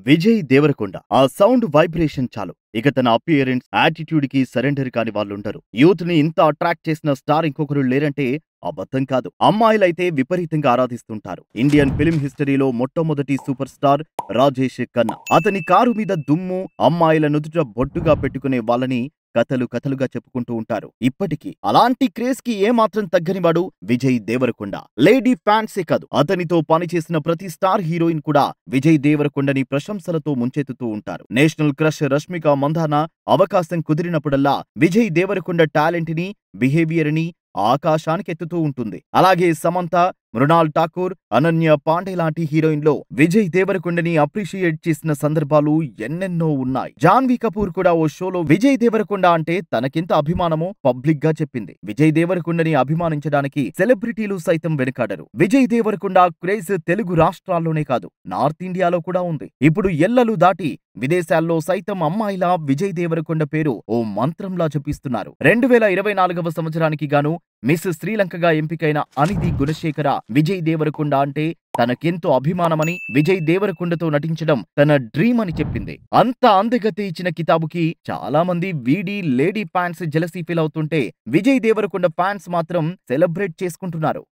విజయ్ దేవరకొండ ఆ sound vibration చాలు ఇక తన అపియరెన్స్ యాటిట్యూడ్ కి సరెండర్ కాని వాళ్ళుండరు. యూత్ ని ఇంత అట్రాక్ట్ చేసిన స్టార్ ఇంకొకరు లేరంటే అబద్ధం కాదు. అమ్మాయిలైతే విపరీతంగా ఆరాధిస్తుంటారు. ఇండియన్ ఫిల్మ్ హిస్టరీలో మొట్టమొదటి సూపర్ స్టార్ రాజేష్ ఖన్నా. అతని కారు మీద దుమ్ము, అమ్మాయిల నుదుట బొట్టుగా పెట్టుకునే వాళ్ళని కథలుగా చెప్పుకుంటూ ఉంటారు. ఇప్పటికీ అలాంటి క్రేజ్ కి ఏమాత్రం తగ్గనివాడు విజయ్ దేవరకొండ. లేడీ ఫ్యాన్సే కాదు, అతనితో పనిచేసిన ప్రతి స్టార్ హీరోయిన్ కూడా విజయ్ దేవరకొండని ప్రశంసలతో ముంచెత్తుతూ ఉంటారు. నేషనల్ క్రష్ రష్మిక మందాన అవకాశం కుదిరినప్పుడల్లా విజయ్ దేవరకొండ టాలెంట్ ని, బిహేవియర్ ని ఆకాశానికెత్తుతూ ఉంటుంది. అలాగే సమంత, మృణాల్ ఠాకూర్, అనన్య పాండే లాంటి హీరోయిన్లో విజయ్ దేవరకొండని అప్రిషియేట్ చేసిన సందర్భాలు ఎన్నెన్నో ఉన్నాయి. జాన్వీ కపూర్ కూడా ఓ షోలో విజయ్ దేవరకొండ అంటే తనకెంత అభిమానమో పబ్లిక్ గా చెప్పింది. విజయ్ దేవరకొండని అభిమానించడానికి సెలబ్రిటీలు సైతం వెనుకాడరు. విజయ్ దేవరకొండ క్రేజ్ తెలుగు రాష్ట్రాల్లోనే కాదు, నార్త్ ఇండియాలో కూడా ఉంది. ఇప్పుడు ఎల్లలు దాటి విదేశాల్లో సైతం అమ్మాయిలా విజయ్ దేవరకొండ పేరు ఓ మంత్రంలా జపిస్తున్నారు. 2024వ సంవత్సరానికి గాను మిస్ శ్రీలంకగా ఎంపికైన అనిధి గుణశేఖర విజయ్ దేవరకొండ అంటే తనకెంతో అభిమానమని, విజయ్ దేవరకొండతో నటించడం తన డ్రీమ్ అని చెప్పింది. అంత అందగతే ఇచ్చిన కితాబుకి చాలా మంది వీడి లేడీ ఫ్యాన్స్ జెలసీ ఫీల్ అవుతుంటే విజయ్ దేవరకొండ ఫ్యాన్స్ మాత్రం సెలబ్రేట్ చేసుకుంటున్నారు.